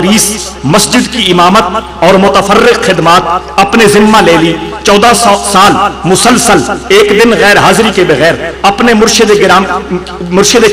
تدریس، مسجد کی امامت اور متفرق خدمات اپنے ذمہ لے لی۔ 14 سال مسلسل ایک دن غیر حاضری کے بغیر اپنے مرشد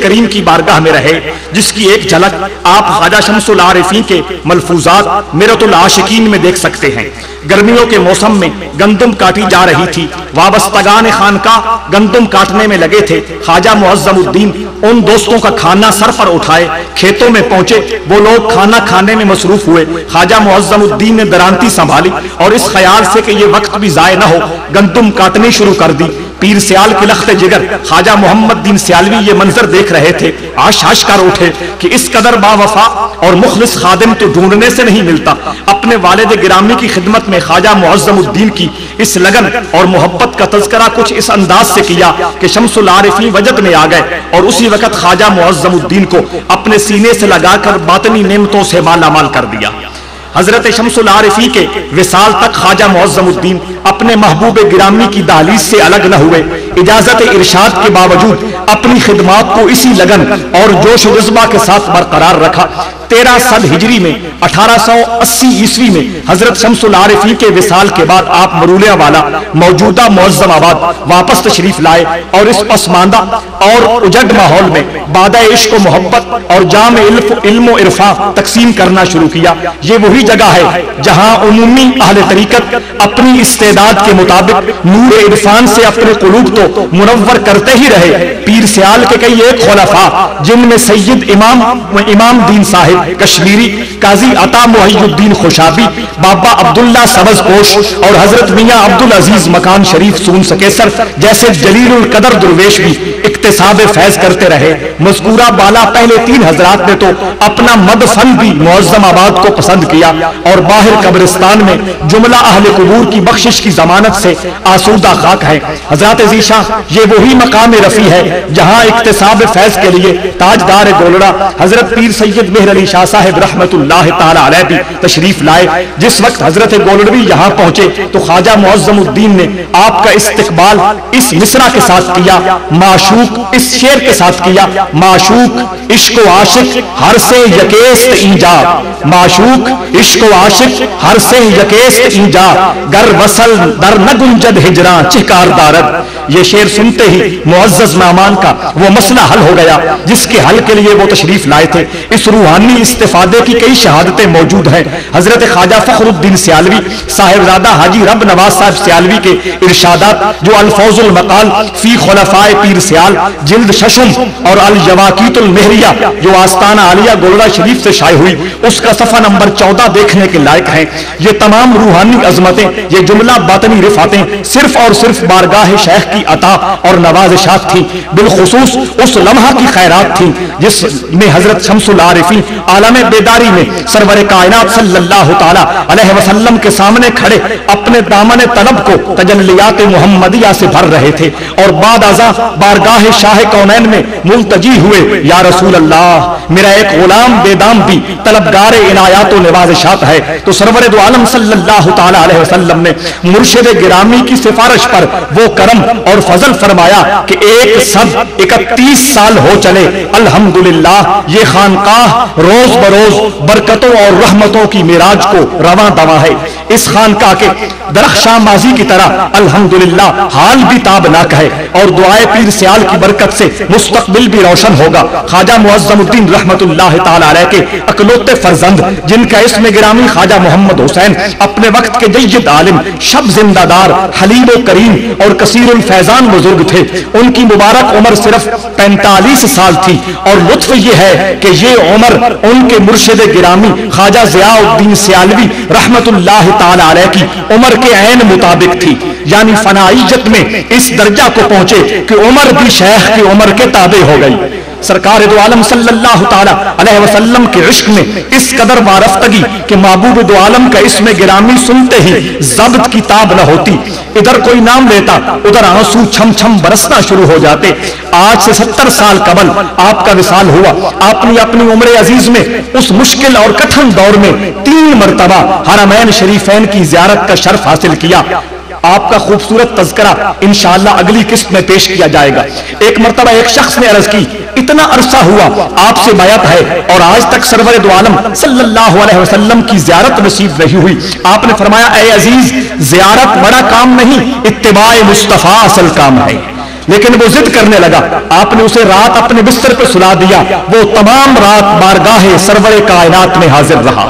کریم کی بارگاہ میں رہے، جس کی ایک جھلک آپ خواجہ شمس العارفین کے ملفوظات میرۃ العاشقین میں دیکھ سکتے ہیں۔ گرمیوں کے موسم میں گندم کاٹی جا رہی تھی، وابستگان خانقاہ گندم کاٹنے میں لگے تھے۔ خواجہ معظم الدین ان دوستوں کا کھانا سر پر اٹھائے کھیتوں میں پہنچے، وہ لوگ کھانا کھانے میں مصروف ہوئے۔ خواجہ معظم الدین نے درانتی سنبھالی اور اس خیال سے کہ یہ وقت بھی ضائع نہ ہو، گندم کاٹنی شروع کر دی۔ پیر سیال کے لخت جگر خواجہ محمد دین سیالوی یہ منظر دیکھ رہے تھے، آش آش کر اٹھے کہ اس قدر با وفا اور مخلص خادم تو ڈھونڈنے سے نہیں ملتا۔ اپنے والد گرامی کی خدمت میں خواجہ معظم الدین کی اس لگن اور محبت کا تذکرہ کچھ اس انداز سے کیا کہ شمس العارفین وجد میں آ گئے اور اسی وقت خواجہ معظم الدین کو اپنے سینے سے لگا کر باطنی نعمتوں سے مالا مال کر دیا۔ حضرت شمس العارفین کے وصال تک خواجہ معظم الدین اپنے محبوب گرامی کی دہلیز سے الگ نہ ہوئے۔ اجازت ارشاد کے باوجود اپنی خدمات کو اسی لگن اور جوش و جذبہ کے ساتھ برقرار رکھا۔ 1300 ہجری میں 1880 عیسوی میں حضرت شمس العارفین کے وصال کے بعد آپ مرولیہ والا موجودہ معظم آباد واپس تشریف لائے اور اس پسماندہ اور اجڑ ماحول میں بادہ عشق و محبت اور جام علم و عرفاں تقسیم کرنا شروع کیا۔ یہ وہی جگہ ہے جہاں عمومی اہل طریقت اپنی استعداد کے مطابق نور عرفان سے اپنے قلوب تو منور کرتے ہی رہے۔ پیر سیال کے کئی ایک خلفاء جن میں سید امام دین صاحب کشمیری، قاضی عطا محی الدین خوشابی، بابا عبداللہ سبز پوش اور حضرت میاں عبدالعزیز مکان شریف سون سکیسر جیسے جلیل القدر درویش بھی اکتساب فیض کرتے رہے۔ مذکورہ بالا پہلے 3 حضرات نے تو اپنا مدفن بھی معظم آباد کو پسند کیا اور باہر قبرستان میں جملہ اہل قبور کی بخشش کی ضمانت سے آسودہ خاک ہے۔ حضرات ذیشاں یہ وہی مقام رفیع ہے جہاں اکتساب فیض کے لیے تاجدار گولڑا حضرت پیر سید مہر علی شاہ صاحب رحمت اللہ تعالی علیہ بھی تشریف لائے۔ جس وقت حضرت گولڑوی یہاں پہنچے تو خواجہ معظم الدین نے آپ کا استقبال اس مصرع کے ساتھ کیا، معشوق اس شعر کے ساتھ کیا: معشوق عشق و عاشق ہر سے یکیست اینجا، معشوق عشق و عاشق ہر سے یکیست اینجا، گر وصل در نگنجد ہجراں چہکار دارد۔ یہ شعر سنتے ہی معزز مہمان کا وہ مسئلہ حل ہو گیا جس کے حل کے لیے وہ تشریف لائے تھے۔ اس روحانی استفادے کی کئی شہادتیں موجود ہیں۔ حضرت خواجہ فخر الدین سیالوی صاحبزادہ حاجی رب نواز صاحب سیالوی کے ارشادات جو الفوظ المقال فی خلفائے پیر سیال جلد 6 اور الجواقیت المہریہ جو آستانہ عالیہ گولڑا شریف سے شائع ہوئی اس کا صفحہ نمبر 14 دیکھنے کے لائق ہیں۔ یہ تمام روحانی عظمتیں، یہ جملہ باطنی رفعتیں صرف اور صرف بارگاہ شیخ کی عطا اور نوازشات تھیں، بالخصوص اس لمحہ کی خیرات تھیں جس میں حضرت شمس العارفین عالم بیداری میں سرور کائنات صلی اللہ تعالی علیہ وسلم کے سامنے کھڑے اپنے دامن طلب کو تجلیات محمدیہ سے بھر رہے تھے اور بعد ازاں بارگاہ شاہ کونین میں ملتجی ہوئے: یا رسول اللہ، میرا ایک غلام بے دام بھی طلبگار عنایات و نوازشات ہے۔ تو سرور دو عالم صلی اللہ تعالی علیہ وسلم نے مرشد گرامی کی سفارش پر وہ کرم اور فضل فرمایا کہ 131 سال ہو چلے الحمدللہ یہ خانقاہ روز بروز برکتوں اور رحمتوں کی معراج کو رواں دواں ہے۔ اس خانقاہ کے درخشاں ماضی کی طرح الحمدللہ حال بھی تابناک ہے اور دعائے پیر سیال کی برکت سے مستقبل بھی روشن ہوگا۔ خواجہ معظم الدین رحمت اللہ تعالی علیہ کے اکلوتے فرزند جن کا اسم گرامی خواجہ محمد حسین اپنے وقت کے جید عالم، شب زندہ دار، حلیم و کریم اور کثیر الفیضان بزرگ تھے، ان کی مبارک عمر صرف 45 سال تھی اور لطف یہ ہے کہ یہ عمر ان کے مرشد گرامی خواجہ ضیاء الدین سیالوی رحمت اللہ تعالی علیہ کی عمر کے عین مطابق تھی، یعنی فنائیت میں اس درجہ کو پہنچے کہ عمر بھی شیخ کی عمر کے تابع ہو گئی۔ سرکار دو عالم صلی اللہ تعالی علیہ وسلم کے عشق میں اس قدر وارفتگی کہ محبوب دو عالم کا اسم گرامی سنتے ہی ضبط کی تاب نہ ہوتی، ادھر کوئی نام لیتا ادھر آنسو چھم چھم برسنا شروع ہو جاتے۔ آج سے 70 سال قبل آپ کا وصال ہوا۔ آپ نے اپنی عمر عزیز میں اس مشکل اور کٹھن دور میں 3 مرتبہ حرمین شریفین کی زیارت کا شرف حاصل کیا۔ آپ کا خوبصورت تذکرہ انشاءاللہ اگلی قسط میں پیش کیا جائے گا۔ ایک مرتبہ ایک شخص نے عرض کی: اتنا عرصہ ہوا آپ سے بیعت ہے اور آج تک سرور دو عالم صلی اللہ علیہ وسلم کی زیارت نصیب نہیں ہوئی. آپ نے فرمایا اے عزیز زیارت بڑا کام نہیں، اتباع مصطفیٰ اصل کام ہے. لیکن وہ ضد کرنے لگا. آپ نے اسے رات اپنے بستر پہ سلا دیا. وہ تمام رات بارگاہ سرور کائنات میں حاضر رہا.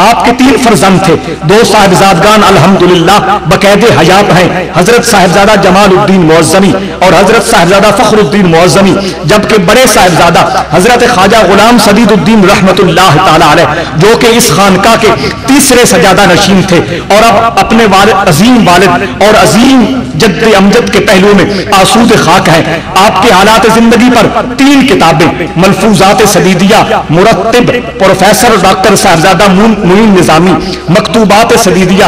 آپ کے 3 فرزند تھے، 2 صاحبزادگان الحمدللہ بقید حیات ہیں، حضرت صاحبزادہ جمال الدین معظمی اور حضرت صاحبزادہ فخر الدین معظمی، جبکہ بڑے صاحبزادہ حضرت خواجہ غلام سدید الدین رحمت اللہ تعالی علیہ جو کہ اس خانقاہ کے 3رے سجادہ نشین تھے اور اب اپنے عظیم والد اور عظیم جد امجد کے پہلو میں آسود خاک ہیں. آپ کے حالات زندگی پر 3 کتابیں، ملفوظات سدیدیہ، مرتب پروفیسر ڈاکٹر صاحبزادہ معین نظامی، مکتوبات سدیدیہ،